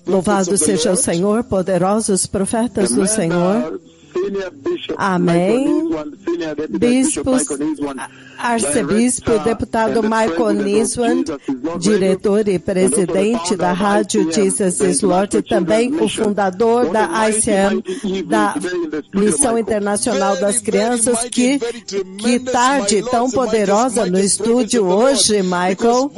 Louvado seja o Senhor, poderosos profetas do Senhor. Amém. Bispos, arcebispo, deputado Michael Niswan, diretor e presidente da Rádio Jesus is Lord, e também o fundador da ICM, da Missão Internacional das Crianças. Que tarde tão poderosa no estúdio hoje, Michael.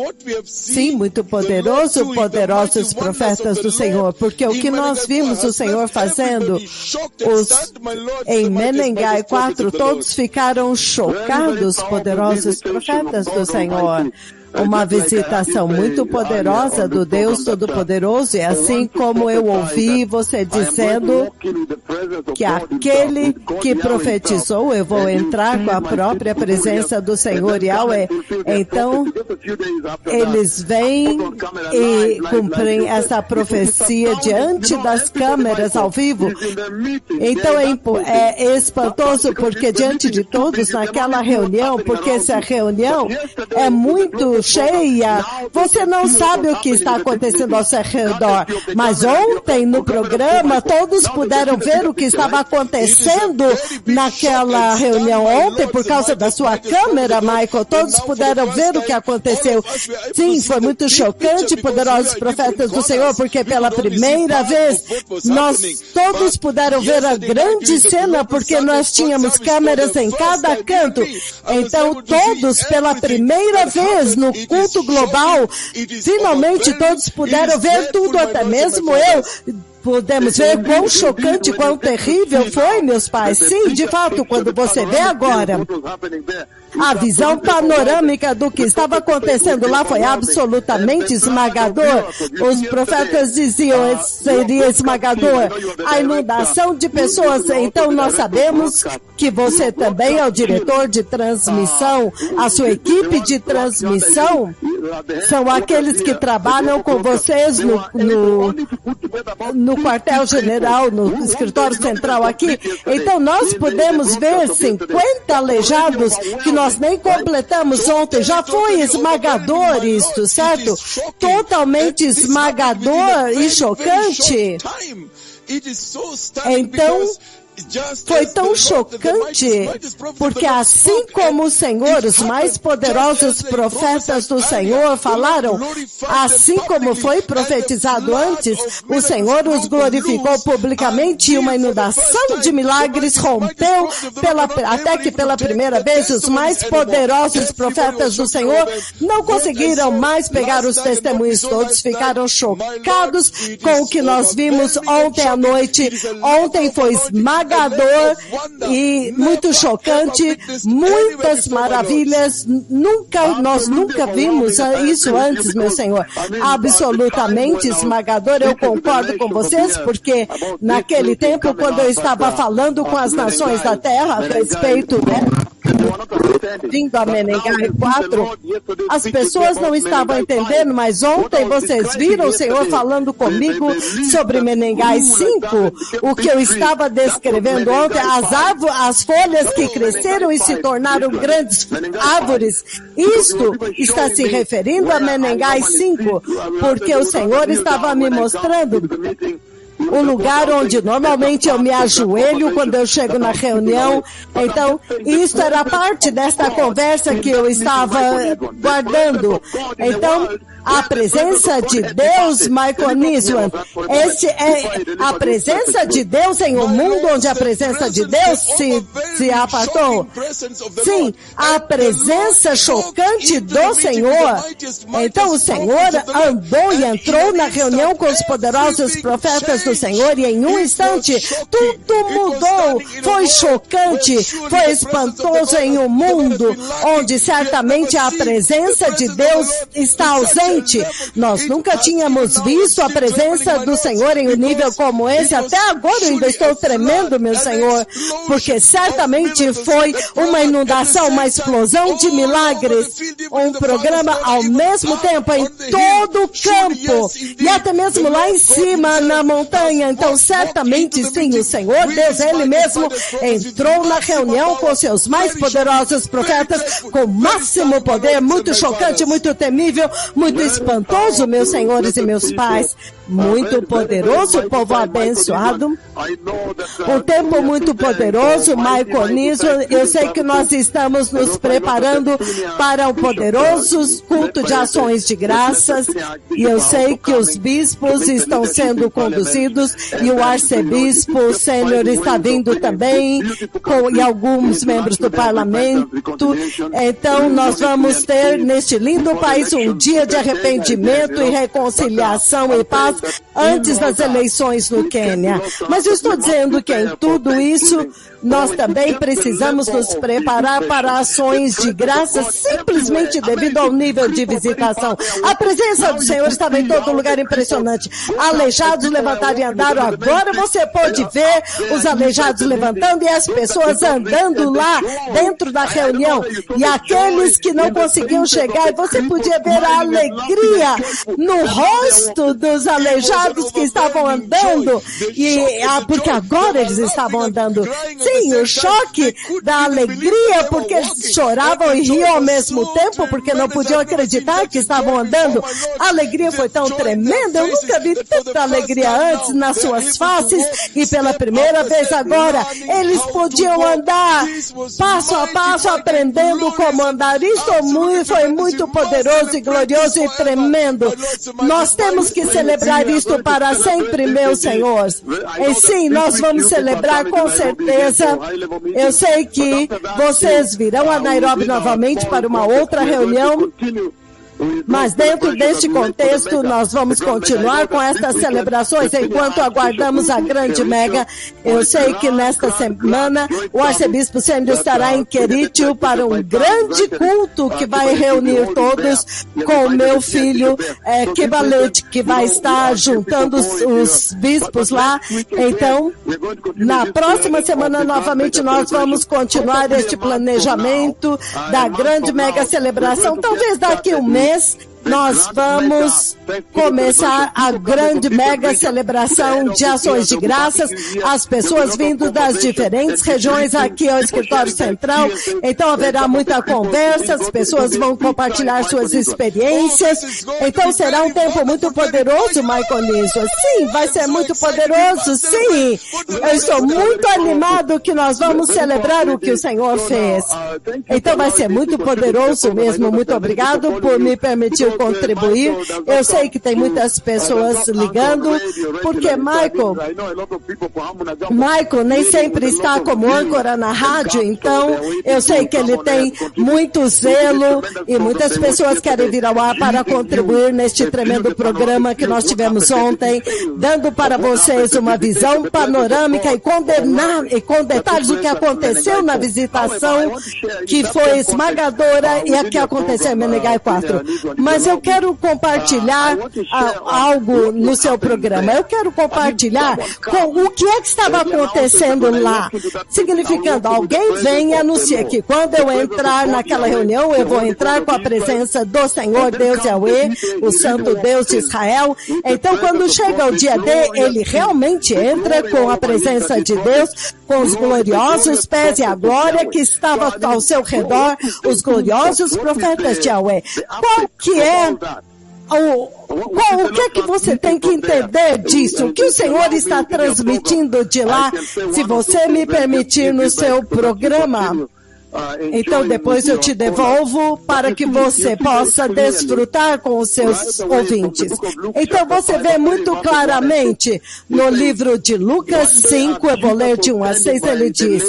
Sim, muito poderoso, poderosos profetas do Senhor, porque o que nós vimos o Senhor fazendo, em Menengai 4, todos ficaram chocados, poderosos profetas do Senhor. Uma visitação muito poderosa do Deus Todo-Poderoso, e assim como eu ouvi você dizendo que aquele que profetizou, eu vou entrar com a própria presença do Senhor Yahweh. Então, eles vêm e cumprem essa profecia diante das câmeras ao vivo. Então, é espantoso, porque diante de todos naquela reunião, porque essa reunião é muito cheia, você não sabe o que está acontecendo ao seu redor. Mas ontem no programa todos puderam ver o que estava acontecendo naquela reunião ontem por causa da sua câmera, Michael. Todos puderam ver o que aconteceu. Sim, foi muito chocante, poderosos profetas do Senhor, porque pela primeira vez nós todos puderam ver a grande cena, porque nós tínhamos câmeras em cada canto. Então todos pela primeira vez no culto global, finalmente todos puderam ver tudo, até mesmo eu. Podemos ver quão chocante, quão terrível foi, meus pais. Sim, de fato, quando você vê agora a visão panorâmica do que estava acontecendo lá, foi absolutamente esmagador. Os profetas diziam que seria esmagador. A inundação de pessoas. Então nós sabemos que você também é o diretor de transmissão. A sua equipe de transmissão são aqueles que trabalham com vocês no quartel-general, no escritório central aqui. Então nós podemos ver 50 aleijados que nós nem completamos ontem. Já foi esmagador isto, certo? Totalmente esmagador e chocante. Então, foi tão chocante, porque assim como o Senhor, os mais poderosos profetas do Senhor falaram, assim como foi profetizado antes, o Senhor os glorificou publicamente e uma inundação de milagres rompeu, até que pela primeira vez os mais poderosos profetas do Senhor não conseguiram mais pegar os testemunhos. Todos ficaram chocados com o que nós vimos ontem à noite. Ontem foi esmagador e muito chocante, muitas maravilhas, nós nunca vimos isso antes, meu Senhor. Absolutamente esmagador, eu concordo com vocês, porque naquele tempo, quando eu estava falando com as nações da terra a respeito, vindo a Menengai 4, as pessoas não estavam entendendo, mas ontem vocês viram o Senhor falando comigo sobre Menengai 5, o que eu estava descrevendo ontem, as folhas que cresceram e se tornaram grandes árvores. Isto está se referindo a Menengai 5, porque o Senhor estava me mostrando o lugar onde normalmente eu me ajoelho quando eu chego na reunião. Então, isso era parte desta conversa que eu estava guardando. Então, a presença de Deus, Michael Niswan, a presença de Deus em um mundo onde a presença de Deus se apartou. Sim, a presença chocante do Senhor. Então o Senhor andou e entrou na reunião com os poderosos profetas do Senhor, e em um instante tudo mudou. Foi chocante, foi espantoso em um mundo onde certamente a presença de Deus está ausente. Nós nunca tínhamos visto a presença do Senhor em um nível como esse. Até agora eu ainda estou tremendo, meu Senhor, porque certamente foi uma inundação, uma explosão de milagres, um programa ao mesmo tempo em todo o campo, e até mesmo lá em cima na montanha. manhã. Então, certamente sim, o Senhor Deus, Ele mesmo entrou na reunião com seus mais poderosos profetas, com máximo poder, muito chocante, muito temível, muito espantoso, meus senhores e meus pais. Muito poderoso, povo abençoado. Um tempo muito poderoso, Michael Niso. Eu sei que nós estamos nos preparando para um poderoso culto de ações de graças. E eu sei que os bispos estão sendo conduzidos e o arcebispo sênior está vindo também, e alguns membros do parlamento. Então, nós vamos ter neste lindo país um dia de arrependimento e reconciliação e paz antes das eleições no Quênia. Mas eu estou dizendo que em tudo isso, nós também precisamos nos preparar para ações de graça, simplesmente devido ao nível de visitação. A presença do Senhor estava em todo lugar, impressionante. Aleijados levantaram e andaram. Agora você pode ver os aleijados levantando e as pessoas andando lá dentro da reunião. E aqueles que não conseguiam chegar, você podia ver a alegria no rosto dos aleijados que estavam andando, porque agora eles estavam andando. Sim, o choque da alegria, porque eles choravam e riam ao mesmo tempo, porque não podiam acreditar que estavam andando. A alegria foi tão tremenda, eu nunca vi tanta alegria antes nas suas faces, e pela primeira vez agora, eles podiam andar passo a passo, aprendendo como andar. Isso foi muito poderoso e glorioso e tremendo. Nós temos que celebrar isto para sempre, meus senhores. E sim, nós vamos celebrar com certeza. Eu sei que vocês virão a Nairobi novamente para uma outra reunião. Mas dentro deste contexto, nós vamos continuar com estas celebrações enquanto aguardamos a grande mega. Eu sei que nesta semana o arcebispo Sênior estará em Querétaro para um grande culto que vai reunir todos com o meu filho Kibalet, que vai estar juntando os bispos lá. Então, na próxima semana, novamente, nós vamos continuar este planejamento da grande mega celebração. Talvez daqui a um mês, nós vamos começar a grande mega celebração de ações de graças, as pessoas vindo das diferentes regiões aqui ao escritório central. Então haverá muita conversa, as pessoas vão compartilhar suas experiências. Então será um tempo muito poderoso, Michael Niso. Sim, vai ser muito poderoso, sim. Eu estou muito animado que nós vamos celebrar o que o Senhor fez. Então vai ser muito poderoso mesmo. Muito obrigado por me permitir contribuir. Eu sei que tem muitas pessoas ligando, porque Michael nem sempre está como âncora na rádio, então eu sei que ele tem muito zelo e muitas pessoas querem vir ao ar para contribuir neste tremendo programa que nós tivemos ontem, dando para vocês uma visão panorâmica e com detalhes do que aconteceu na visitação, que foi esmagadora, e a que aconteceu em Menengai 4. Mas eu quero compartilhar algo no seu programa. Eu quero compartilhar com o que é que estava acontecendo lá. Significando, alguém vem e anuncia que quando eu entrar naquela reunião, eu vou entrar com a presença do Senhor Deus Yahweh, o Santo Deus de Israel. Então, quando chega o dia D, ele realmente entra com a presença de Deus, com os gloriosos pés e a glória que estava ao seu redor, os gloriosos profetas de Yahweh. Qual que é o que é que você tem que entender disso? O que o Senhor está transmitindo de lá, se você me permitir, no seu programa? Então depois eu te devolvo para que você possa desfrutar com os seus ouvintes. Então você vê muito claramente no livro de Lucas 5, eu vou ler de 1 a 6, ele diz: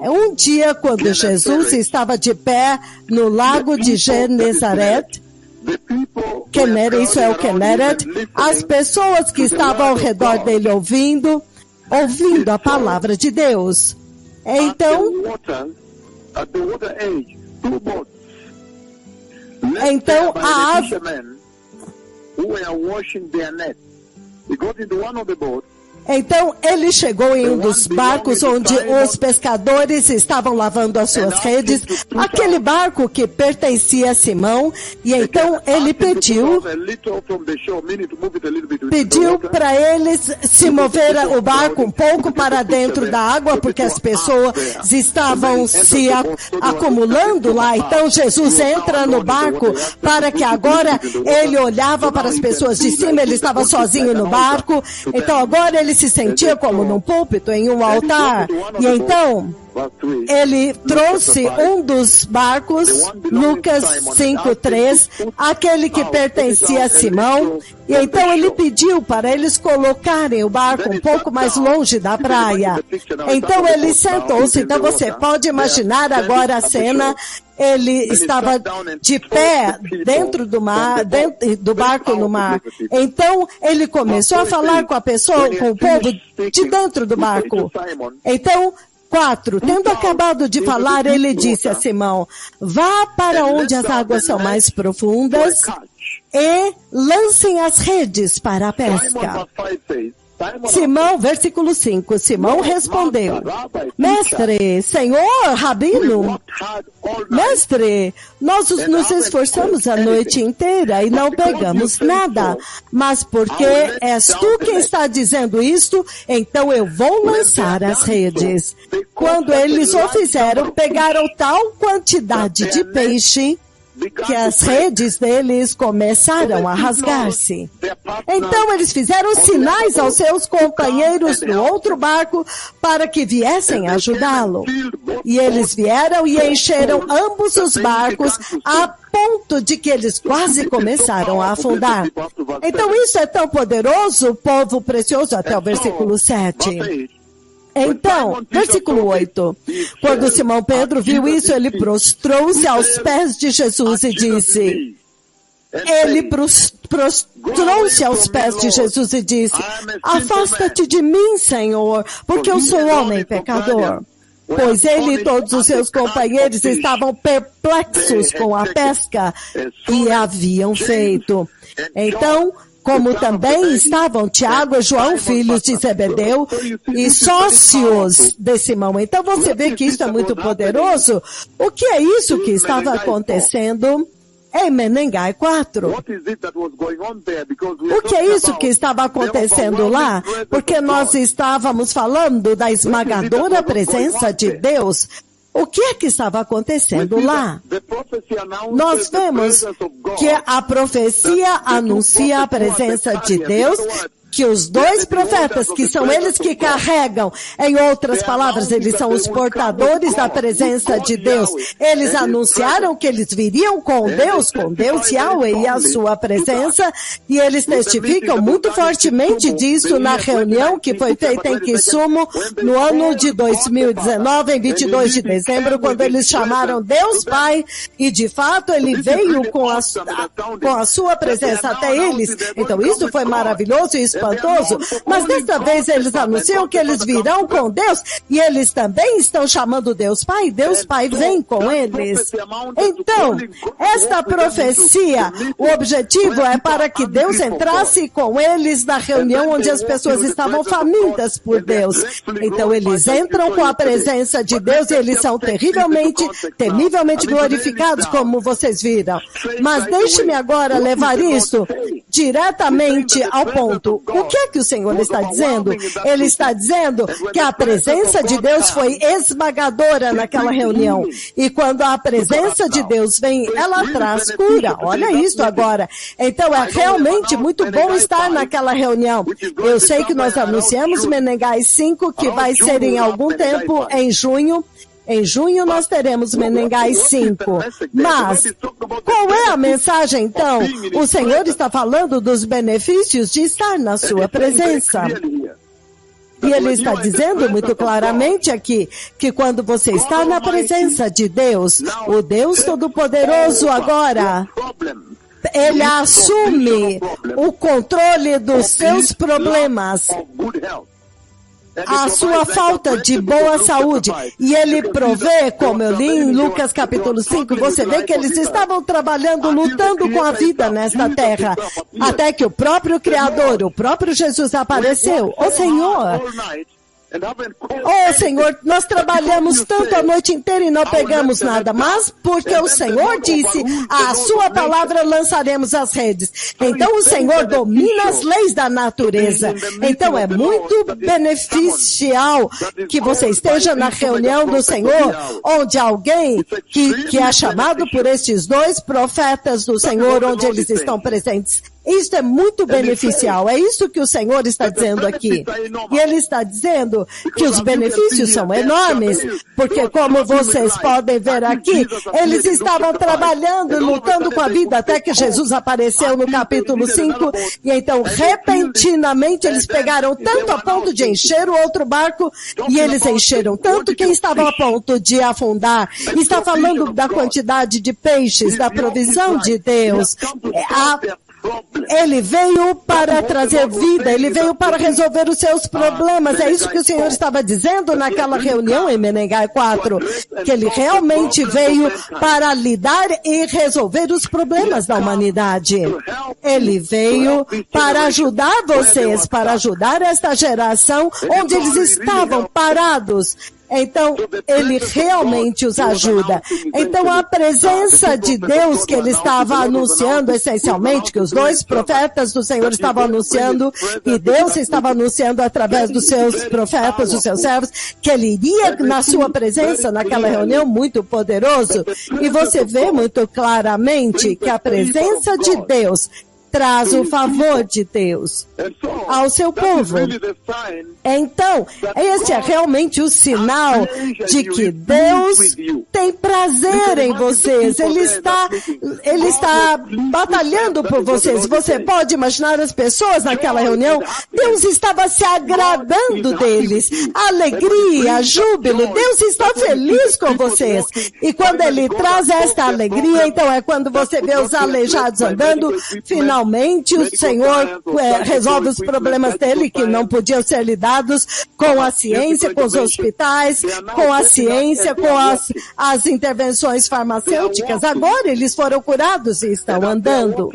um dia, quando Jesus estava de pé no lago de Genezaret, isso é o Queneret, as pessoas que estavam ao redor dele ouvindo a palavra de Deus. Então Então ele chegou em um dos barcos onde os pescadores estavam lavando as suas redes, aquele barco que pertencia a Simão, e então ele pediu para eles se mover o barco um pouco para dentro da água, porque as pessoas estavam se acumulando lá. Então Jesus entra no barco para que agora ele olhava para as pessoas de cima, ele estava sozinho no barco, então agora ele se sentia como num púlpito, em um altar, e então ele trouxe um dos barcos, Lucas 5:3, aquele que pertencia a Simão, e então ele pediu para eles colocarem o barco um pouco mais longe da praia. Então ele sentou-se. Então você pode imaginar agora a cena. Ele estava de pé dentro do mar, dentro do barco no mar. Então ele começou a falar com a pessoa, com o povo de dentro do barco. Então 4. Tendo acabado de falar, ele disse a Simão: vá para onde as águas são mais profundas e lancem as redes para a pesca. Simão, versículo 5, Simão respondeu: Mestre, Senhor, Rabino, Mestre, nós nos esforçamos a noite inteira e não pegamos nada, mas porque és tu quem está dizendo isto, então eu vou lançar as redes. Quando eles o fizeram, pegaram tal quantidade de peixe que as redes deles começaram a rasgar-se. Então eles fizeram sinais aos seus companheiros no outro barco para que viessem ajudá-lo. E eles vieram e encheram ambos os barcos a ponto de que eles quase começaram a afundar. Então isso é tão poderoso, povo precioso, até o versículo 7. Então, versículo 8, quando Simão Pedro viu isso, ele prostrou-se aos pés de Jesus e disse, prostrou-se aos pés de Jesus e disse, afasta-te de mim, Senhor, porque eu sou homem pecador. Pois ele e todos os seus companheiros estavam perplexos com a pesca que haviam feito. Então, como também estavam Tiago e João, filhos de Zebedeu, e sócios de Simão. Então você vê que isso é muito poderoso. O que é isso que estava acontecendo em Menengai 4? O que é isso que estava acontecendo lá? Porque nós estávamos falando da esmagadora presença de Deus. O que é que estava acontecendo lá? Nós vemos que a profecia anuncia a presença de Deus, que os dois profetas, que são eles que carregam, em outras palavras, eles são os portadores da presença de Deus. Eles anunciaram que eles viriam com Deus Yahweh e a sua presença, e eles testificam muito fortemente disso na reunião que foi feita em Kisumu no ano de 2019, em 22 de dezembro, quando eles chamaram Deus Pai, e de fato ele veio com a sua presença até eles. Então isso foi maravilhoso e espantoso, mas desta vez eles anunciam que eles virão com Deus, e eles também estão chamando Deus Pai vem com eles. Então, esta profecia, o objetivo é para que Deus entrasse com eles na reunião onde as pessoas estavam famintas por Deus. Então eles entram com a presença de Deus e eles são temivelmente glorificados, como vocês viram. Mas deixe-me agora levar isso diretamente ao ponto. O que é que o Senhor está dizendo? Ele está dizendo que a presença de Deus foi esmagadora naquela reunião. E quando a presença de Deus vem, ela traz cura. Olha isso agora. Então é realmente muito bom estar naquela reunião. Eu sei que nós anunciamos Menengai 5, que vai ser em algum tempo em junho. Em junho nós teremos Menengai 5. Mas, qual é a mensagem então? O Senhor está falando dos benefícios de estar na sua presença. E Ele está dizendo muito claramente aqui, que quando você está na presença de Deus, o Deus Todo-Poderoso agora, Ele assume o controle dos seus problemas. a sua falta de boa saúde. E ele provê, como eu li em Lucas capítulo 5, você vê que eles estavam trabalhando, lutando com a vida nesta terra, até que o próprio Criador, o próprio Jesus apareceu. Ô Senhor, nós trabalhamos tanto a noite inteira e não pegamos nada, mas porque o Senhor disse, a sua palavra lançaremos as redes. Então o Senhor domina as leis da natureza. Então é muito beneficial que você esteja na reunião do Senhor, onde alguém que é chamado por estes dois profetas do Senhor, onde eles estão presentes. Isso é muito beneficial, é isso que o Senhor está dizendo aqui. E Ele está dizendo que os benefícios são enormes, porque como vocês podem ver aqui, eles estavam trabalhando, lutando com a vida, até que Jesus apareceu no capítulo 5, e então repentinamente eles pegaram tanto a ponto de encher o outro barco, e eles encheram tanto que estavam a ponto de afundar. Está falando da quantidade de peixes, da provisão de Deus. Ele veio para trazer vida, ele veio para resolver os seus problemas. É isso que o Senhor estava dizendo naquela reunião em Menegai 4, que ele realmente veio para lidar e resolver os problemas da humanidade. Ele veio para ajudar vocês, para ajudar esta geração onde eles estavam parados. Então, ele realmente os ajuda. Então, a presença de Deus que ele estava anunciando, essencialmente, que os dois profetas do Senhor estavam anunciando, e Deus estava anunciando através dos seus profetas, dos seus servos, que ele iria na sua presença, naquela reunião, muito poderoso. E você vê muito claramente que a presença de Deus traz o favor de Deus ao seu povo. Então, esse é realmente o sinal de que Deus tem prazer em vocês. Ele está batalhando por vocês. Você pode imaginar as pessoas naquela reunião? Deus estava se agradando deles. Alegria, júbilo. Deus está feliz com vocês. E quando Ele traz esta alegria, então é quando você vê os aleijados andando, finalmente o Senhor resolve os problemas dele que não podiam ser lidados com a ciência, com os hospitais, com a ciência, com as intervenções farmacêuticas. Agora eles foram curados e estão andando.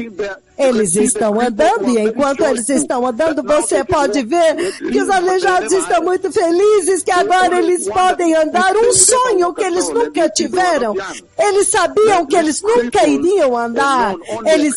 Eles estão andando e enquanto eles estão andando, você pode ver que os aleijados estão muito felizes, que agora eles podem andar, um sonho que eles nunca tiveram. Eles sabiam que eles nunca iriam andar. Eles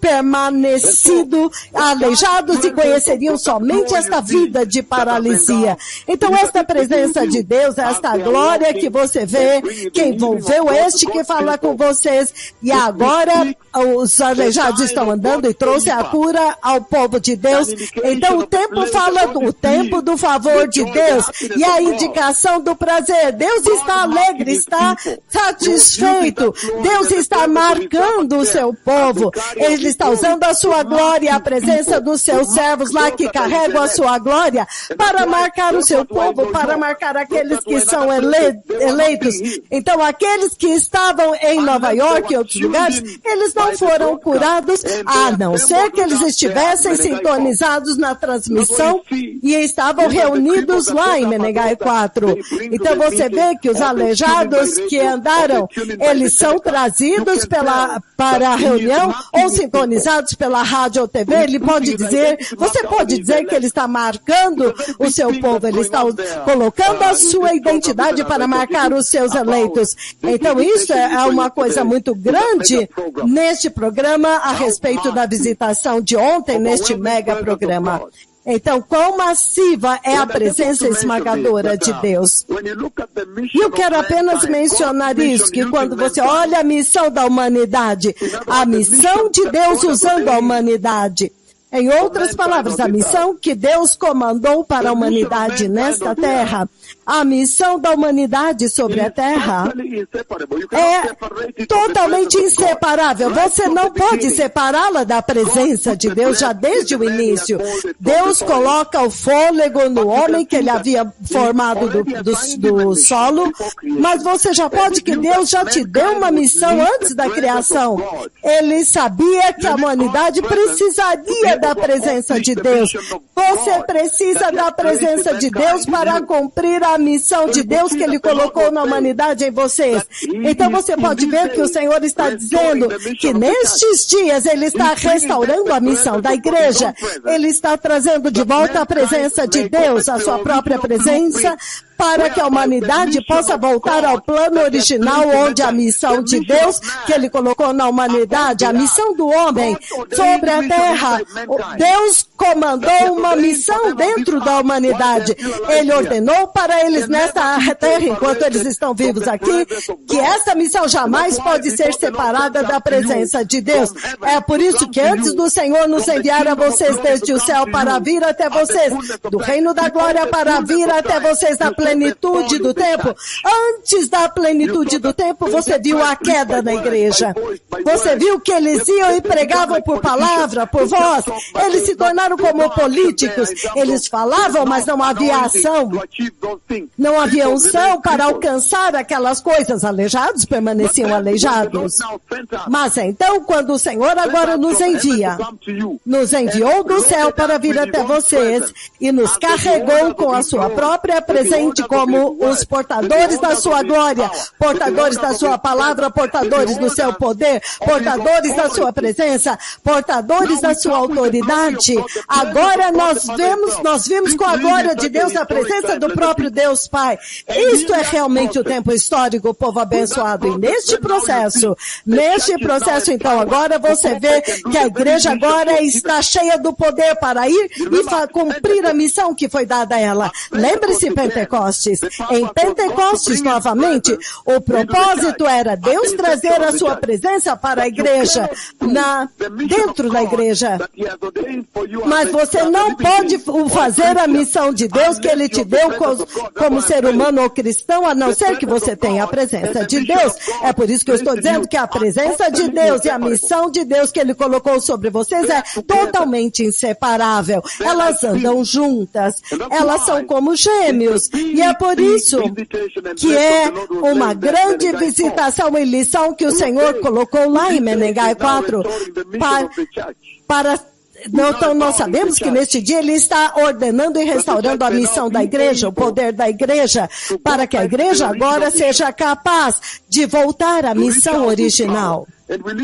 permanecido aleijados e conheceriam somente esta vida de paralisia. Então esta presença de Deus, esta glória que você vê, que envolveu este que fala com vocês, e agora os aleijados estão andando e trouxe a cura ao povo de Deus. Então o tempo fala do tempo do favor de Deus e a indicação do prazer. Deus está alegre, está satisfeito. Deus está marcando o seu povo. Ele está usando a sua glória, a presença dos seus servos lá que carregam a sua glória para marcar o seu povo, para marcar aqueles que são eleitos. Então aqueles que estavam em Nova York e outros lugares, eles não foram curados, a não ser que eles estivessem sintonizados na transmissão e estavam reunidos lá em Menegai 4. Então você vê que os aleijados que andaram, eles são trazidos para a reunião ou sintonizados pela rádio ou TV. Você pode dizer que ele está marcando o seu povo, ele está colocando a sua identidade para marcar os seus eleitos. Então isso é uma coisa muito grande neste programa a respeito da visitação de ontem neste mega programa. Então, quão massiva é a presença esmagadora de Deus. E eu quero apenas mencionar isso, que quando você olha a missão da humanidade, a missão de Deus usando a humanidade, em outras palavras, a missão que Deus comandou para a humanidade nesta terra, A missão da humanidade sobre a Terra é totalmente inseparável. Você não pode separá-la da presença de Deus já desde o início. Deus coloca o fôlego no homem que ele havia formado do solo, mas você já pode que Deus já te deu uma missão antes da criação. Ele sabia que a humanidade precisaria da presença de Deus. Você precisa da presença de Deus para cumprir a missão de Deus que Ele colocou na humanidade em vocês. Então você pode ver que o Senhor está dizendo que nestes dias Ele está restaurando a missão da igreja. Ele está trazendo de volta a presença de Deus, a sua própria presença, para que a humanidade possa voltar ao plano original, onde a missão de Deus que Ele colocou na humanidade, a missão do homem sobre a terra. Deus comandou uma missão dentro da humanidade. Ele ordenou para eles nesta terra, enquanto eles estão vivos aqui, que essa missão jamais pode ser separada da presença de Deus. É por isso que antes do Senhor nos enviar a vocês desde o céu para vir até vocês, do reino da glória para vir até vocês na plenitude do tempo, antes da plenitude do tempo, você viu a queda na igreja. Você viu que eles iam e pregavam por palavra, por voz. Eles se tornaram como políticos. Eles falavam, mas não havia ação. Não havia unção para alcançar aquelas coisas. Aleijados permaneciam aleijados. Mas então, quando o Senhor agora nos enviou do céu para vir até vocês e nos carregou com a sua própria presente como os portadores da sua glória, portadores da sua palavra, portadores do seu poder, portadores da sua presença, portadores da sua autoridade. Agora nós vimos com a glória de Deus a presença do próprio Deus Pai. Isto é realmente o tempo histórico, o povo abençoado. E neste processo então agora você vê que a igreja agora está cheia do poder para ir e cumprir a missão que foi dada a ela. Lembre-se, Pentecostes. Em Pentecostes, novamente, o propósito era Deus trazer a sua presença para a igreja, dentro da igreja. Mas você não pode fazer a missão de Deus que Ele te deu como ser humano ou cristão, a não ser que você tenha a presença de Deus. É por isso que eu estou dizendo que a presença de Deus e a missão de Deus que Ele colocou sobre vocês é totalmente inseparável. Elas andam juntas. Elas são como gêmeos. E é por isso que é uma grande visitação e lição que o Senhor colocou lá em Menegai 4 Então, nós sabemos que neste dia Ele está ordenando e restaurando a missão da igreja, o poder da igreja, para que a igreja agora seja capaz de voltar à missão original,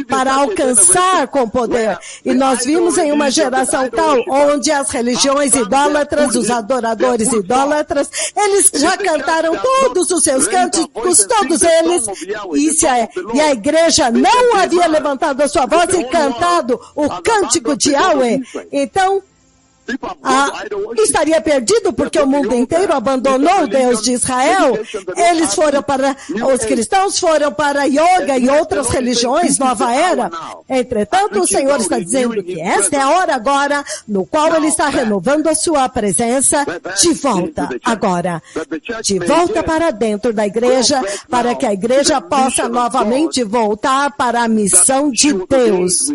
para alcançar com poder. E nós vimos em uma geração tal, onde as religiões idólatras, os adoradores idólatras, eles já cantaram todos os seus cânticos, todos eles, e a igreja não havia levantado a sua voz e cantado o cântico de Yahweh. Então, estaria perdido porque o mundo inteiro abandonou o Deus de Israel. Os cristãos foram para yoga e outras religiões, nova era. Entretanto, o Senhor está dizendo que esta é a hora agora no qual Ele está renovando a sua presença de volta agora. De volta para dentro da igreja, para que a igreja possa novamente voltar para a missão de Deus,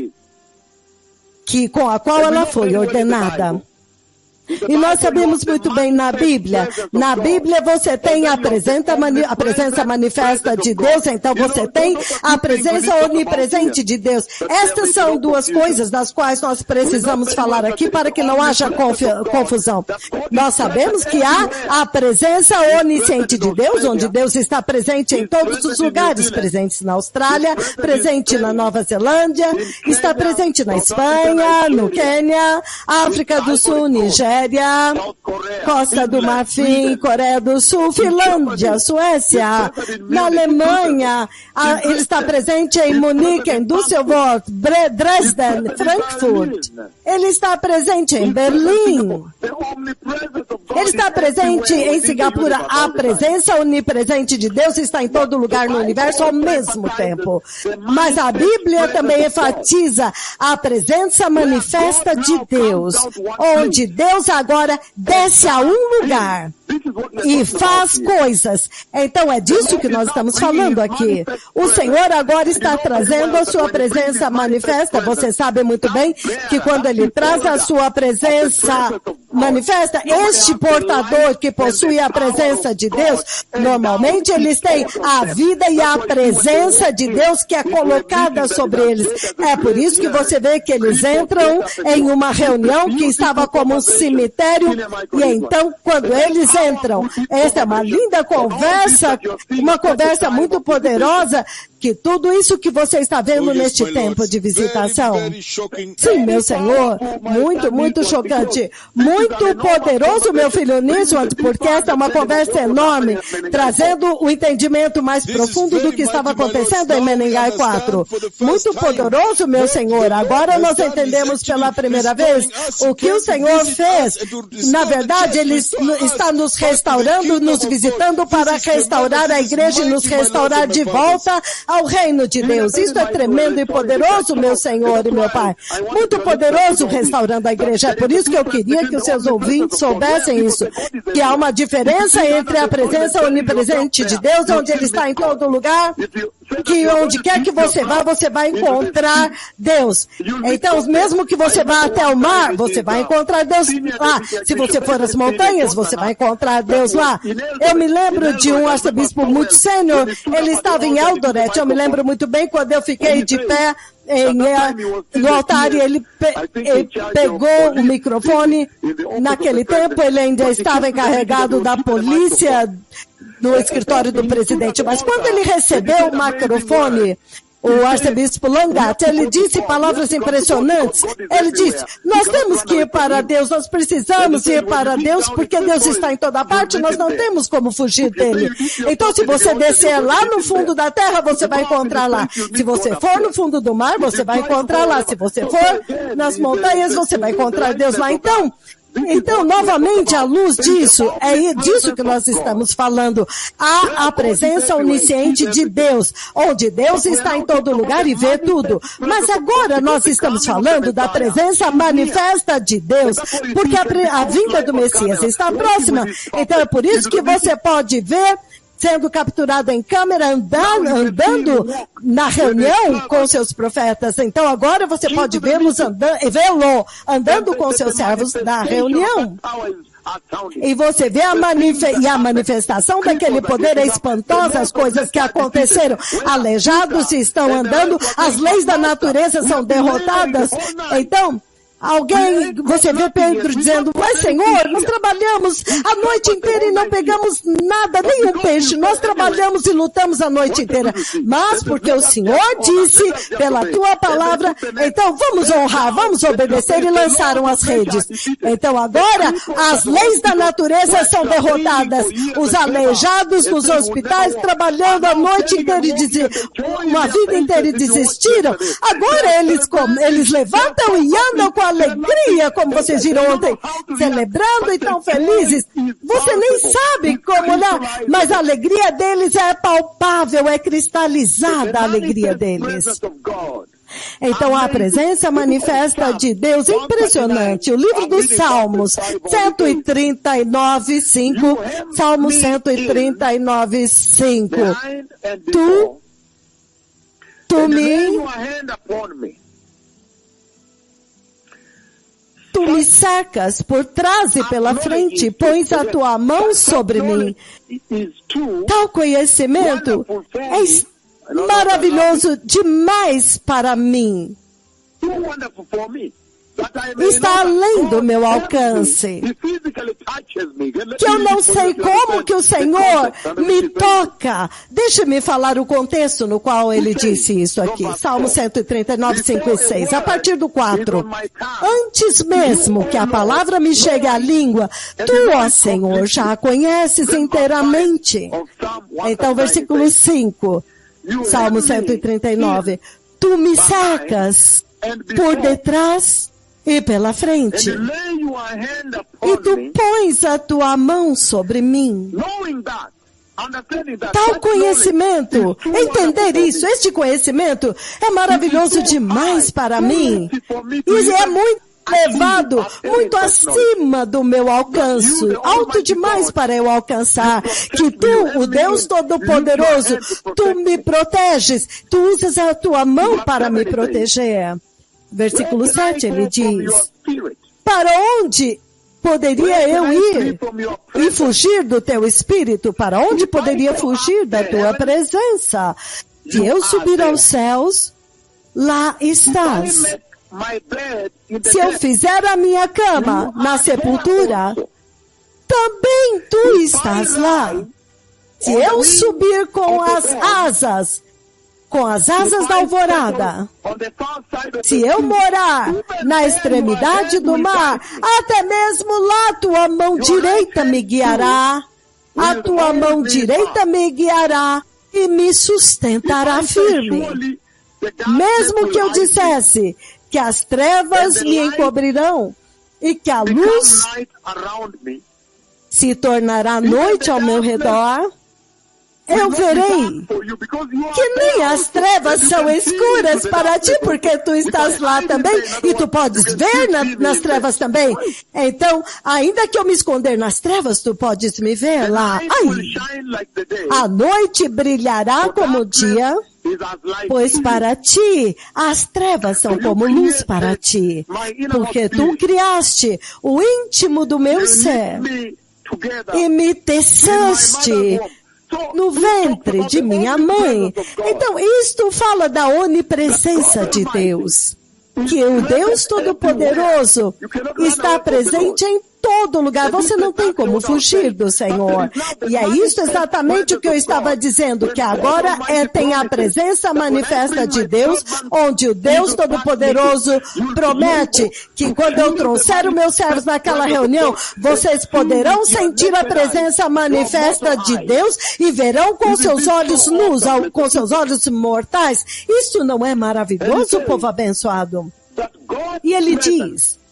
com a qual ela foi ordenada. E nós sabemos muito bem na Bíblia você tem a presença manifesta de Deus, então você tem a presença onipresente de Deus. Estas são duas coisas das quais nós precisamos falar aqui para que não haja confusão. Nós sabemos que há a presença onisciente de Deus, onde Deus está presente em todos os lugares, presente na Austrália, presente na Nova Zelândia, está presente na Espanha, no Quênia, África do Sul, Nigéria, Costa do Marfim, Coreia do Sul, Finlândia, Suécia, na Alemanha, ele está presente em Munique, em Düsseldorf, Dresden, Frankfurt, ele está presente em Berlim, ele está presente em Singapura. A presença onipresente de Deus está em todo lugar no universo ao mesmo tempo. Mas a Bíblia também enfatiza a presença manifesta de Deus, onde Deus agora desce a um lugar e faz coisas. Então é disso que nós estamos falando aqui. O Senhor agora está trazendo a sua presença manifesta. Você sabe muito bem que quando Ele traz a sua presença manifesta, este portador que possui a presença de Deus, normalmente eles têm a vida e a presença de Deus que é colocada sobre eles. É por isso que você vê que eles entram em uma reunião que estava como um cemitério, e então quando eles entram, essa é uma linda conversa, uma conversa muito poderosa, que tudo isso que você está vendo neste tempo de visitação, sim, meu Senhor, muito, muito chocante, muito poderoso, meu filho Niswan, porque essa é uma conversa enorme, trazendo o entendimento mais profundo do que estava acontecendo em Menengai 4. Muito poderoso, meu Senhor. Agora nós entendemos pela primeira vez o que o Senhor fez. Na verdade, Ele está nos restaurando, nos visitando para restaurar a igreja e nos restaurar de volta ao reino de Deus. Isso é tremendo e poderoso, meu Senhor e meu Pai. Muito poderoso restaurando a igreja. É por isso que eu queria que os seus ouvintes soubessem isso. Que há uma diferença entre a presença onipresente de Deus, onde Ele está em todo lugar, que onde quer que você vai encontrar Deus. Então, mesmo que você vá até o mar, você vai encontrar Deus lá. Se você for às montanhas, você vai encontrar Deus lá. Eu me lembro de um arcebispo muito sênior, ele estava em Eldoret. Eu me lembro muito bem quando eu fiquei de pé no altar e ele pegou o microfone. Naquele tempo ele ainda estava encarregado da polícia no escritório do presidente, mas quando ele recebeu o microfone, o arcebispo Langat, ele disse palavras impressionantes. Ele disse, nós temos que ir para Deus, nós precisamos ir para Deus, porque Deus está em toda parte, nós não temos como fugir dele. Então, se você descer lá no fundo da terra, você vai encontrar lá. Se você for no fundo do mar, você vai encontrar lá. Se você for nas montanhas, você vai encontrar Deus lá. Então, novamente, à luz disso, é disso que nós estamos falando. Há a presença onisciente de Deus, onde Deus está em todo lugar e vê tudo. Mas agora nós estamos falando da presença manifesta de Deus, porque a vinda do Messias está próxima. Então, é por isso que você pode ver sendo capturado em câmera, andando na reunião com seus profetas. Então agora você pode vê-lo andando com seus servos na reunião. E você vê a manifestação daquele poder é espantosa, as coisas que aconteceram. Aleijados estão andando, as leis da natureza são derrotadas. Então, você vê Pedro dizendo, mas Senhor, nós trabalhamos a noite inteira e não pegamos nada, nem um peixe, nós trabalhamos e lutamos a noite inteira, mas porque o Senhor disse, pela tua palavra, então vamos honrar, vamos obedecer, e lançaram as redes. Então agora, as leis da natureza são derrotadas, os aleijados nos hospitais, trabalhando a noite inteira e uma vida inteira e desistiram, agora eles levantam e andam com alegria, como vocês viram ontem, celebrando e tão felizes. Você nem sabe como olhar, mas a alegria deles é palpável, é cristalizada a alegria deles. Então a presença manifesta de Deus, impressionante. O livro dos Salmos, 139, 5, Salmo 139, 5. Tu me cercas por trás e pela frente, pões a tua mão sobre mim. Tal conhecimento é maravilhoso demais para mim. Está além do meu alcance. Que eu não sei como que o Senhor me toca. Deixa-me falar o contexto no qual ele disse isso aqui. Salmo 139, 5 e 6. A partir do 4. Antes mesmo que a palavra me chegue à língua, tu, ó Senhor, já a conheces inteiramente. Então, versículo 5. Salmo 139. Tu me cercas por detrás e pela frente, e tu pões a tua mão sobre mim. Tal conhecimento, entender isso, este conhecimento é maravilhoso demais para mim. E é muito levado muito acima do meu alcance, alto demais para eu alcançar, que tu, o Deus Todo-Poderoso, tu me proteges, tu usas a tua mão para me proteger. Versículo 7, ele diz, para onde poderia eu ir e fugir do teu espírito? Para onde poderia fugir da tua presença? Se eu subir aos céus, lá estás. Se eu fizer a minha cama na sepultura, também tu estás lá. Se eu subir com as asas da alvorada, se eu morar na extremidade do mar, até mesmo lá tua mão direita me guiará, a tua mão direita me guiará e me sustentará firme. Mesmo que eu dissesse que as trevas me encobrirão e que a luz se tornará noite ao meu redor, eu verei que nem as trevas são escuras para ti, porque tu estás lá também e tu podes ver nas trevas também. Então, ainda que eu me esconder nas trevas, tu podes me ver lá. Aí, a noite brilhará como o dia, pois para ti as trevas são como luz para ti, porque tu criaste o íntimo do meu ser e me teceste no ventre de minha mãe. Então, isto fala da onipresença de Deus. Que o Deus Todo-Poderoso está presente em todo lugar. Você não tem como fugir do Senhor. E é isso exatamente o que eu estava dizendo, que agora tem a presença manifesta de Deus, onde o Deus Todo-Poderoso promete que quando eu trouxer os meus servos naquela reunião, vocês poderão sentir a presença manifesta de Deus e verão com seus olhos nus, com seus olhos mortais. Isso não é maravilhoso, povo abençoado? E ele diz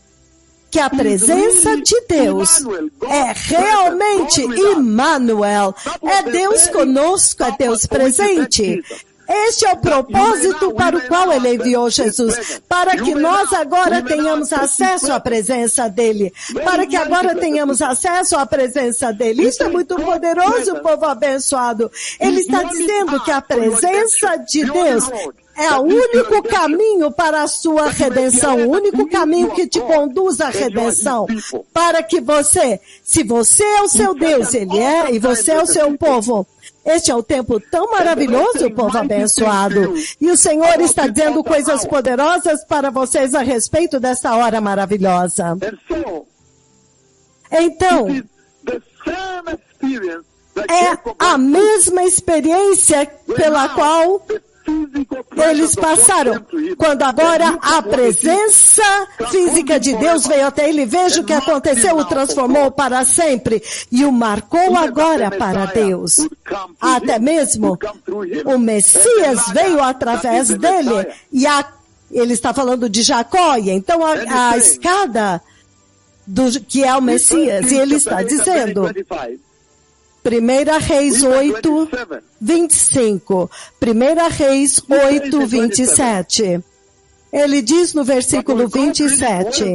que a presença de Deus é realmente Emmanuel, é Deus conosco, é Deus presente. Este é o propósito para o qual ele enviou Jesus, para que nós agora tenhamos acesso à presença dele, para que agora tenhamos acesso à presença dele. Isso é muito poderoso, povo abençoado. Ele está dizendo que a presença de Deus é o único caminho para a sua redenção, o único caminho que te conduz à redenção, para que você, se você é o seu Deus, ele é, e você é o seu povo. Este é um tempo tão maravilhoso, povo abençoado. E o Senhor está dizendo coisas poderosas para vocês a respeito dessa hora maravilhosa. Então, é a mesma experiência pela qual eles passaram, quando agora a presença física de Deus veio até ele. Veja o que aconteceu, o transformou para sempre e o marcou agora para Deus. Até mesmo o Messias veio através dele, e ele está falando de Jacó, e então a escada que é o Messias, e ele está dizendo, 1 Reis 8, 25. 1 Reis 8, 27. Ele diz no versículo 27.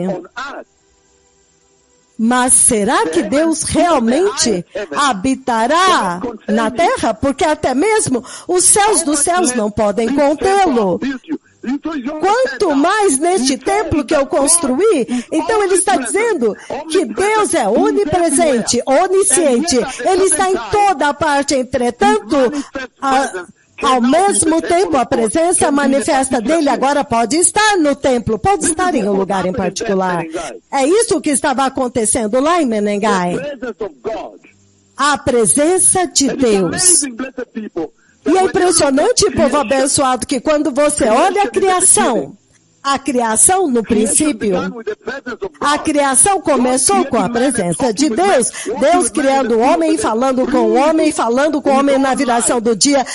Mas será que Deus realmente habitará na terra? Porque até mesmo os céus dos céus não podem contê-lo. Quanto mais neste templo que eu construí. Então ele está dizendo que Deus é onipresente, onisciente. Ele está em toda a parte. Entretanto, ao mesmo tempo, a presença manifesta dele agora pode estar no templo, pode estar em um lugar em particular. É isso que estava acontecendo lá em Menengai. A presença de Deus. E é impressionante, povo abençoado, que quando você olha a criação no princípio, a criação começou com a presença de Deus. Deus criando o homem, falando com o homem na viração do dia,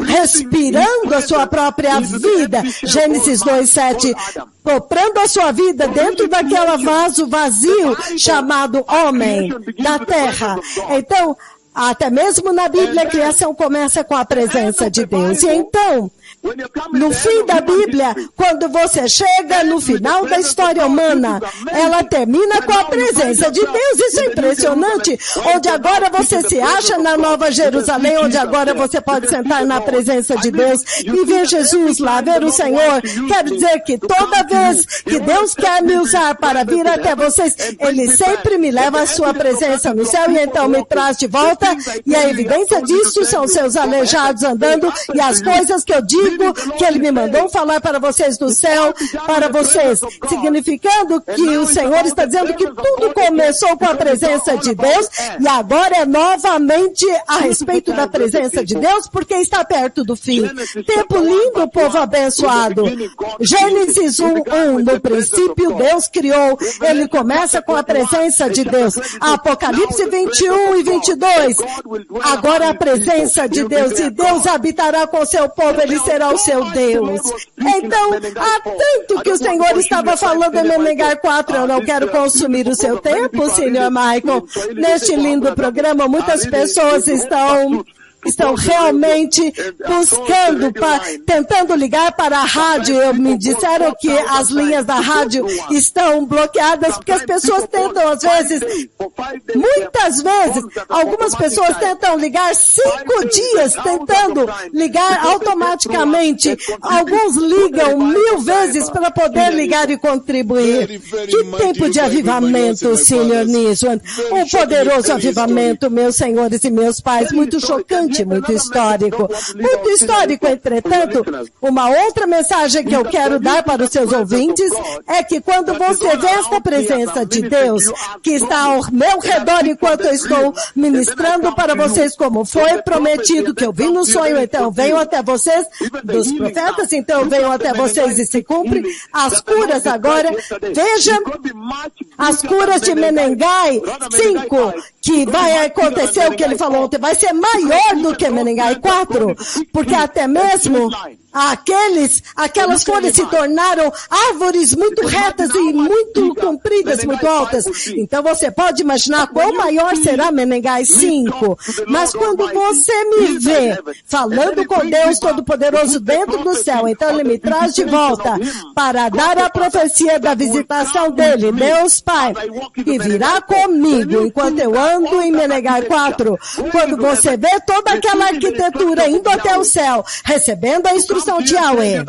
respirando a sua própria vida. Gênesis 2:7, soprando a sua vida dentro daquele vaso vazio chamado homem, da terra. Então, até mesmo na Bíblia, a criação começa com a presença de Deus. E então, No fim da Bíblia, quando você chega no final da história humana, ela termina com a presença de Deus. Isso é impressionante. Onde agora você se acha na Nova Jerusalém, onde agora você pode sentar na presença de Deus e ver Jesus lá, ver o Senhor. Quero dizer que toda vez que Deus quer me usar para vir até vocês, Ele sempre me leva à sua presença no céu e então me traz de volta. E a evidência disso são seus aleijados andando e as coisas que eu digo que Ele me mandou falar para vocês do céu, para vocês, significando que o Senhor está dizendo que tudo começou com a presença de Deus e agora é novamente a respeito da presença de Deus, porque está perto do fim. Tempo lindo, povo abençoado. Gênesis 1:1, no princípio Deus criou, Ele começa com a presença de Deus. Apocalipse 21 e 22, agora a presença de Deus, e Deus habitará com seu povo, Ele será o seu Deus. Então, há tanto que o Senhor estava falando em Menegar 4, eu não quero consumir o seu tempo, Senhor Michael. Neste lindo programa, muitas pessoas estão realmente buscando, tentando ligar para a rádio. Me disseram que as linhas da rádio estão bloqueadas porque as pessoas tentam, às vezes, muitas vezes, algumas pessoas tentam ligar 5 dias, tentando ligar automaticamente. Alguns ligam 1000 vezes para poder ligar e contribuir. Que tempo de avivamento, Sr. Niswan. Um poderoso avivamento, meus senhores e meus pais, muito chocante. Muito histórico. Muito histórico, entretanto, uma outra mensagem que eu quero dar para os seus ouvintes é que quando você vê esta presença de Deus que está ao meu redor enquanto eu estou ministrando para vocês como foi prometido, que eu vi no sonho, então venho até vocês, dos profetas, então venho até vocês e se cumpre. As curas agora, veja, as curas de Menengai 5, que vai acontecer o que ele falou ontem, vai ser maior do que Menengai 4, porque até mesmo aquelas folhas se tornaram árvores muito retas e muito compridas, muito altas. Então você pode imaginar quão maior será Menengai 5. Mas quando você me vê falando com Deus Todo-Poderoso dentro do céu, então Ele me traz de volta para dar a profecia da visitação dEle, Deus Pai, que virá comigo enquanto eu ando em Menengai 4. Quando você vê toda aquela arquitetura indo até o céu, recebendo a instrução de Yahweh,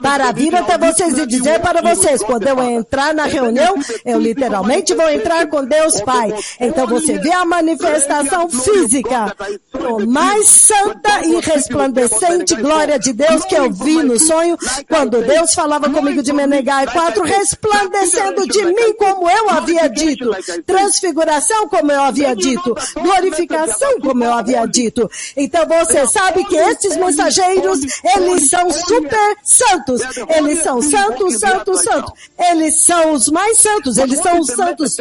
para vir até vocês e dizer para vocês, quando eu entrar na reunião, eu literalmente vou entrar com Deus Pai. Então você vê a manifestação física, a mais santa e resplandecente glória de Deus que eu vi no sonho, quando Deus falava comigo de Menengai 4, resplandecendo de mim como eu havia dito, transfiguração como eu havia dito, glorificação como eu havia dito. Então você sabe que estes mensageiros, eles são super santos, eles são santos, santos, santos, eles são os mais santos, eles são os santos,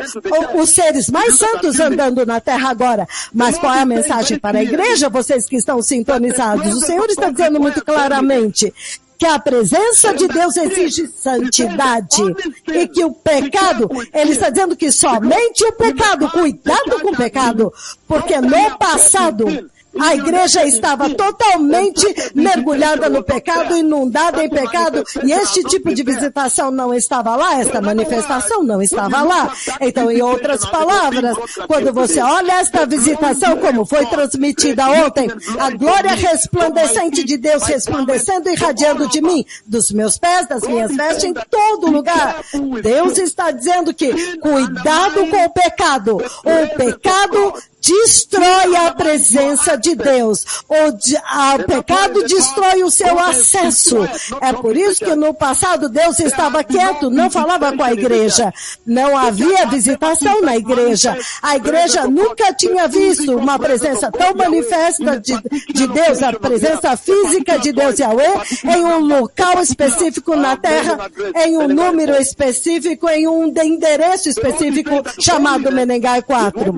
os seres mais santos andando na terra agora. Mas qual é a mensagem para a igreja, vocês que estão sintonizados? O Senhor está dizendo muito claramente que a presença de Deus exige santidade e que o pecado, Ele está dizendo que somente o pecado, cuidado com o pecado, porque no passado a igreja estava totalmente mergulhada no pecado, inundada em pecado, e este tipo de visitação não estava lá, esta manifestação não estava lá. Então, em outras palavras, quando você olha esta visitação como foi transmitida ontem, a glória resplandecente de Deus resplandecendo e irradiando de mim, dos meus pés, das minhas vestes, em todo lugar. Deus está dizendo que cuidado com o pecado. O pecado destrói a presença de Deus. O pecado destrói o seu acesso. É por isso que no passado Deus estava quieto, não falava com a igreja. Não havia visitação na igreja. A igreja nunca tinha visto uma presença tão manifesta de Deus, a presença física de Deus Yahweh, em um local específico na terra, em um número específico, em um endereço específico chamado Menengai 4.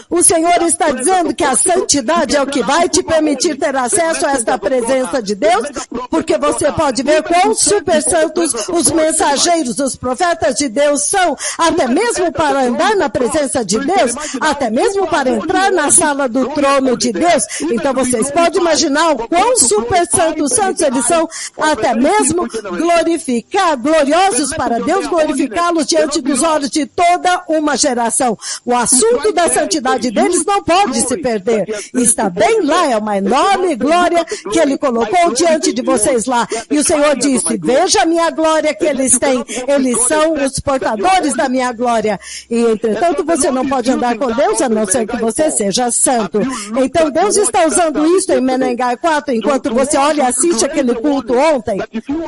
O Senhor está dizendo que a santidade é o que vai te permitir ter acesso a esta presença de Deus, porque você pode ver quão super santos os mensageiros, os profetas de Deus são, até mesmo para andar na presença de Deus, até mesmo para entrar na sala do trono de Deus. Então vocês podem imaginar o quão super santos eles são, até mesmo gloriosos para Deus, glorificá-los diante dos olhos de toda uma geração. O assunto da santidade deles não pode se perder. Está bem lá, é uma enorme glória que Ele colocou diante de vocês lá. E o Senhor disse, veja a minha glória que eles têm. Eles são os portadores da minha glória. E, entretanto, você não pode andar com Deus a não ser que você seja santo. Então, Deus está usando isso em Menengai 4, enquanto você olha e assiste aquele culto ontem,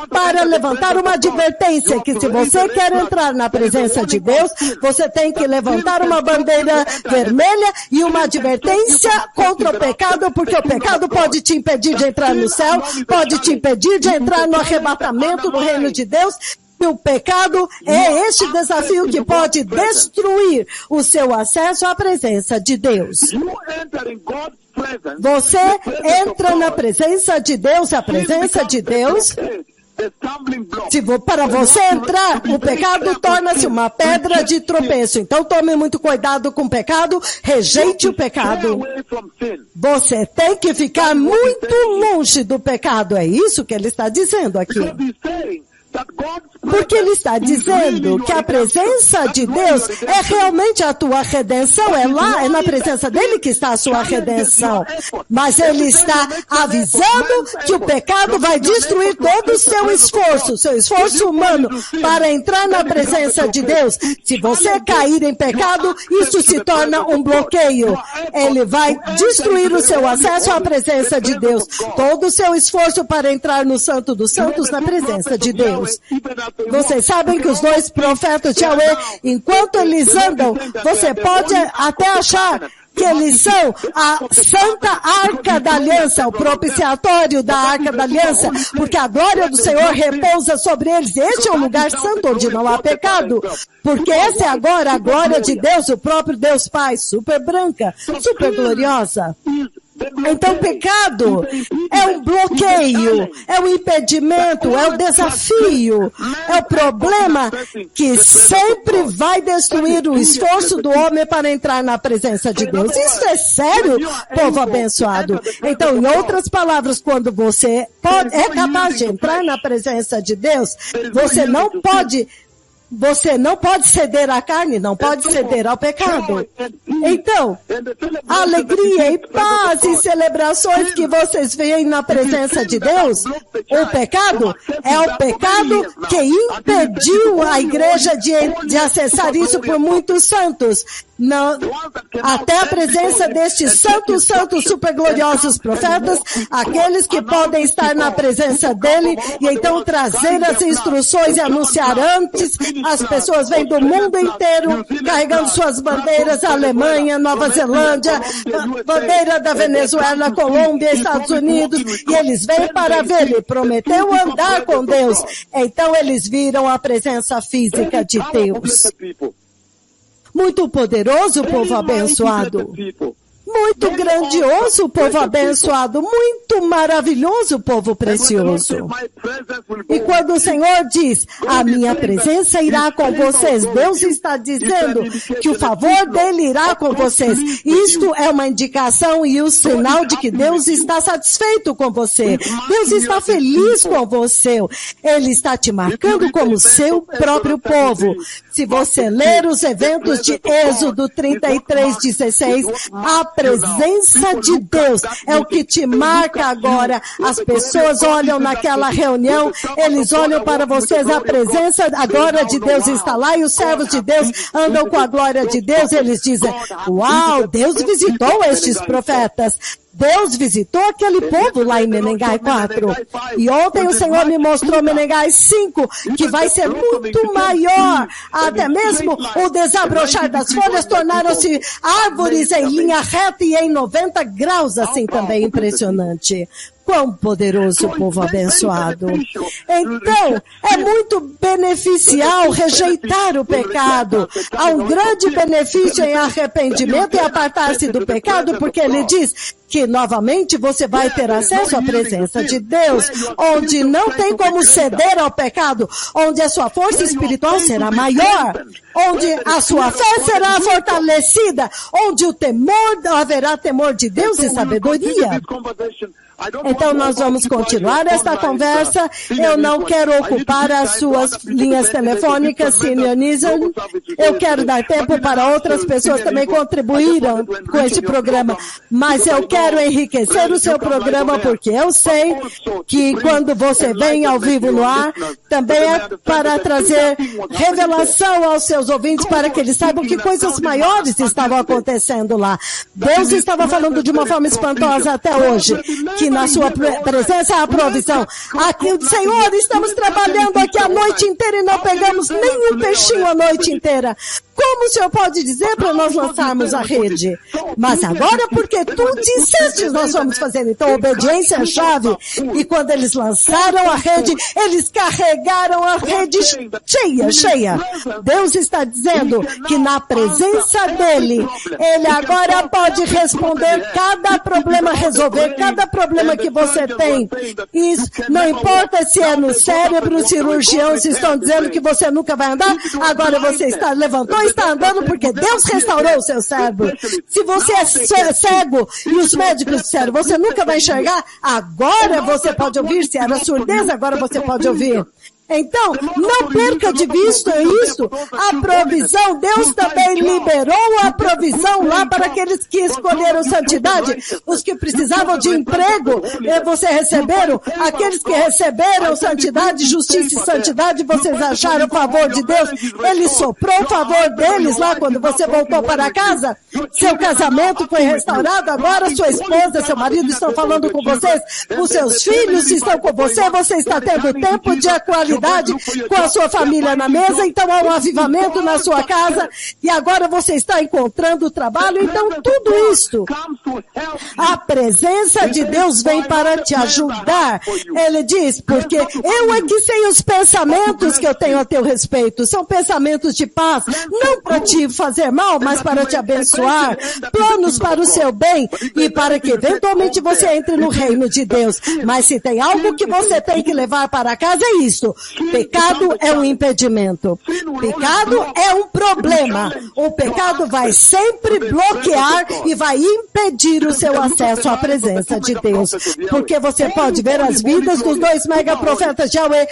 para levantar uma advertência que se você quer entrar na presença de Deus, você tem que levantar uma bandeira vermelha e uma advertência contra o pecado, porque o pecado pode te impedir de entrar no céu, pode te impedir de entrar no arrebatamento do reino de Deus. E o pecado é este desafio que pode destruir o seu acesso à presença de Deus. Você entra na presença de Deus, a presença de Deus. Para você entrar, o pecado torna-se uma pedra de tropeço. Então tome muito cuidado com o pecado, rejeite o pecado. Você tem que ficar muito longe do pecado. É isso que ele está dizendo aqui. Porque ele está dizendo que a presença de Deus é realmente a tua redenção. É lá, é na presença dele que está a sua redenção. Mas ele está avisando que o pecado vai destruir todo o seu esforço humano para entrar na presença de Deus. Se você cair em pecado, isso se torna um bloqueio. Ele vai destruir o seu acesso à presença de Deus. Todo o seu esforço para entrar no Santo dos Santos na presença de Deus. Vocês sabem que os dois profetas de Yahweh, enquanto eles andam, você pode até achar que eles são a Santa Arca da Aliança, o propiciatório da Arca da Aliança, porque a glória do Senhor repousa sobre eles. Este é um lugar santo onde não há pecado, porque essa é agora a glória de Deus, o próprio Deus Pai, super branca, super gloriosa. Então, pecado é um bloqueio, é um impedimento, é um desafio, é o problema que sempre vai destruir o esforço do homem para entrar na presença de Deus. Isso é sério, povo abençoado. Então, em outras palavras, quando você é capaz de entrar na presença de Deus, você não pode ceder à carne, não pode ceder ao pecado. Então, a alegria e paz e celebrações que vocês veem na presença de Deus, o pecado é o pecado que impediu a igreja de acessar isso por muitos santos. Não, até a presença destes santos, super gloriosos profetas, aqueles que podem estar na presença dele e então trazer as instruções e anunciar antes. As pessoas vêm do mundo inteiro carregando suas bandeiras, Alemanha, Nova Zelândia, bandeira da Venezuela, Colômbia, Estados Unidos, e eles vêm para ver. Ele prometeu andar com Deus. Então eles viram a presença física de Deus. Muito poderoso, povo abençoado. Muito grandioso, povo abençoado. Muito maravilhoso, povo precioso. E quando o Senhor diz, a minha presença irá com vocês, Deus está dizendo que o favor dele irá com vocês. Isto é uma indicação e o sinal de que Deus está satisfeito com você. Deus está feliz com você. Ele está te marcando como seu próprio povo. Se você ler os eventos de Êxodo 33:16, a presença de Deus é o que te marca agora. As pessoas olham naquela reunião, eles olham para vocês, a presença, a glória de Deus está lá e os servos de Deus andam com a glória de Deus. Eles dizem, uau, Deus visitou estes profetas. Deus visitou aquele povo lá em Menengai 4. E ontem o Senhor me mostrou Menengai 5, que vai ser muito maior. Até mesmo o desabrochar das folhas tornaram-se árvores em linha reta e em 90 graus, assim também impressionante. Quão poderoso povo abençoado. Então, é muito beneficial rejeitar o pecado. Há um grande benefício em arrependimento e apartar-se do pecado, porque ele diz que novamente você vai ter acesso à presença de Deus, onde não tem como ceder ao pecado, onde a sua força espiritual será maior, onde a sua fé será fortalecida, onde o temor, haverá temor de Deus e sabedoria. Então nós vamos continuar esta conversa. Eu não quero ocupar as suas linhas telefônicas, Senior Nisan. Eu quero dar tempo para outras pessoas também contribuírem com este programa. Mas eu quero enriquecer o seu programa, porque eu sei que quando você vem ao vivo no ar, também é para trazer revelação aos seus ouvintes, para que eles saibam que coisas maiores estavam acontecendo lá. Deus estava falando de uma forma espantosa até hoje, que na sua presença há provisão. Aqui, Senhor, estamos trabalhando aqui a noite inteira e não pegamos nenhum peixinho a noite inteira. Como o Senhor pode dizer para nós lançarmos a rede? Mas agora, porque tu disseste, nós vamos fazer. Então, obediência é a chave. E quando eles lançaram a rede, eles carregaram a rede cheia. Deus está dizendo que na presença dele, ele agora pode responder cada problema, resolver cada problema que você tem. Isso não importa se é no cérebro, os cirurgiões estão dizendo que você nunca vai andar, agora você levantou e está andando porque Deus restaurou o seu cérebro. Se você é cego e os médicos disseram, você nunca vai enxergar, agora você pode ouvir. Se era surdez, agora você pode ouvir. Então, não perca de vista isso. A provisão, Deus também liberou a provisão lá para aqueles que escolheram santidade. Os que precisavam de emprego, vocês receberam. Aqueles que receberam santidade, justiça e santidade, vocês acharam o favor de Deus. Ele soprou o favor deles lá quando você voltou para casa. Seu casamento foi restaurado, agora sua esposa, seu marido estão falando com vocês. Os seus filhos estão com você, você está tendo tempo de qualidade com a sua família na mesa, então há um avivamento na sua casa, e agora você está encontrando trabalho, então tudo isto, a presença de Deus vem para te ajudar. Ele diz, porque eu é que sei os pensamentos que eu tenho a teu respeito, são pensamentos de paz, não para te fazer mal, mas para te abençoar, planos para o seu bem, e para que eventualmente você entre no reino de Deus. Mas se tem algo que você tem que levar para casa, é isso. Pecado é um impedimento. Pecado é um problema. O pecado vai sempre bloquear e vai impedir o seu acesso à presença de Deus. Porque você pode ver as vidas dos 2 megaprofetas de Yahweh,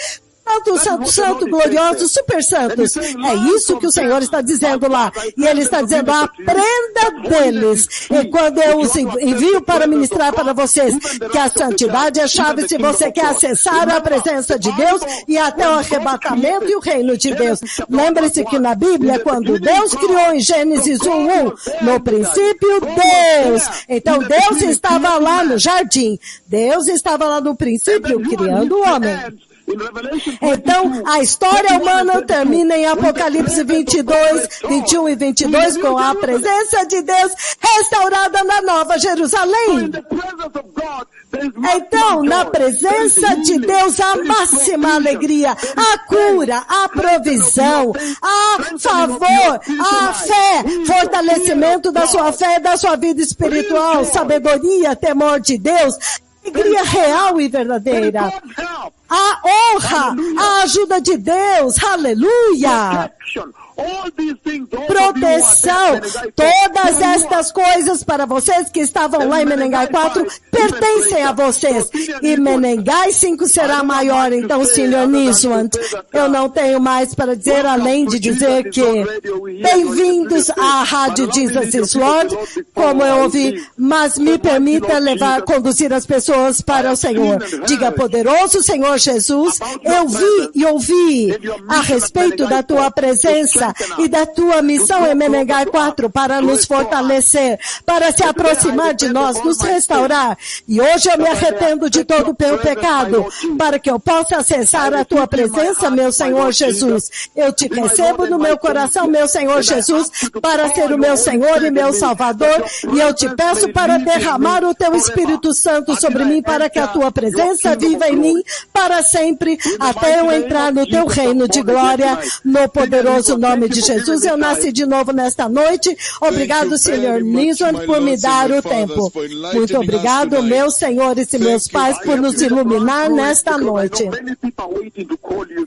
santo, glorioso, super santos. É isso que o Senhor está dizendo lá. E Ele está dizendo, aprenda deles. E quando eu os envio para ministrar para vocês que a santidade é a chave se você quer acessar a presença de Deus e até o arrebatamento e o reino de Deus. Lembre-se que na Bíblia, quando Deus criou em Gênesis 1:1, no princípio Deus. Então Deus estava lá no jardim. Deus estava lá no princípio criando o homem. Então, a história humana termina em Apocalipse 22, 21 e 22, com a presença de Deus restaurada na Nova Jerusalém. Então, na presença de Deus, a máxima alegria, a cura, a provisão, a favor, a fé, fortalecimento da sua fé, da sua vida espiritual, sabedoria, temor de Deus, alegria real e verdadeira. A honra, a ajuda de Deus, aleluia! Proteção, todas estas coisas para vocês que estavam lá em Menengai 4 pertencem a vocês. E Menengai 5 será maior. Então, Sr. Niswant, eu não tenho mais para dizer além de dizer que bem-vindos à Rádio Jesus is Lord, como eu ouvi, mas me permita conduzir as pessoas para o Senhor. Diga, poderoso Senhor Jesus, eu vi e ouvi a respeito da tua presença e da tua missão em Menengai 4 para nos fortalecer, para se aproximar de nós, nos restaurar. E hoje eu me arrependo de todo o meu pecado, para que eu possa acessar a tua presença, meu Senhor Jesus. Eu te recebo no meu coração, meu Senhor Jesus, para ser o meu Senhor e meu Salvador, e eu te peço para derramar o teu Espírito Santo sobre mim, para que a tua presença viva em mim para sempre, até eu entrar no teu reino de glória, no poderoso nome de Jesus. Eu nasci de novo nesta noite. Obrigado, Senhor Niswan, por me dar o tempo. Muito obrigado, meus senhores e meus pais, por nos iluminar nesta noite.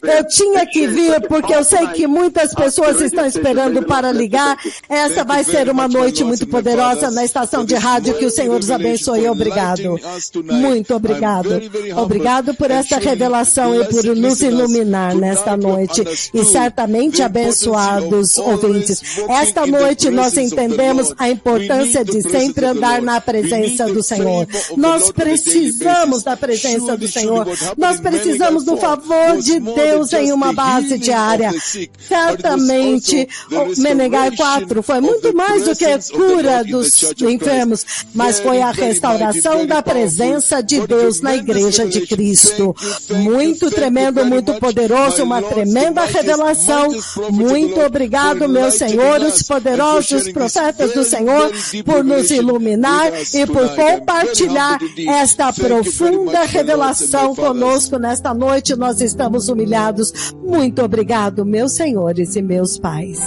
Eu tinha que vir, porque eu sei que muitas pessoas estão esperando para ligar. Essa vai ser uma noite muito poderosa na estação de rádio. Que o Senhor os abençoe. Obrigado. Muito obrigado. Obrigado por esta revelação e por nos iluminar nesta noite. E certamente abençoados ouvintes. Esta noite nós entendemos a importância de sempre andar na presença do Senhor. Nós precisamos da presença do Senhor. Nós precisamos do favor de Deus em uma base diária. Certamente, o Menengai 4 foi muito mais do que a cura dos enfermos, mas foi a restauração da presença de Deus na Igreja de Cristo. Muito tremendo, muito poderoso, uma tremenda revelação. Muito obrigado, meu Senhor, os poderosos profetas do Senhor, por nos iluminar e por compartilhar esta profunda revelação conosco nesta noite. Nós estamos humilhados. Muito obrigado, meus senhores e meus pais.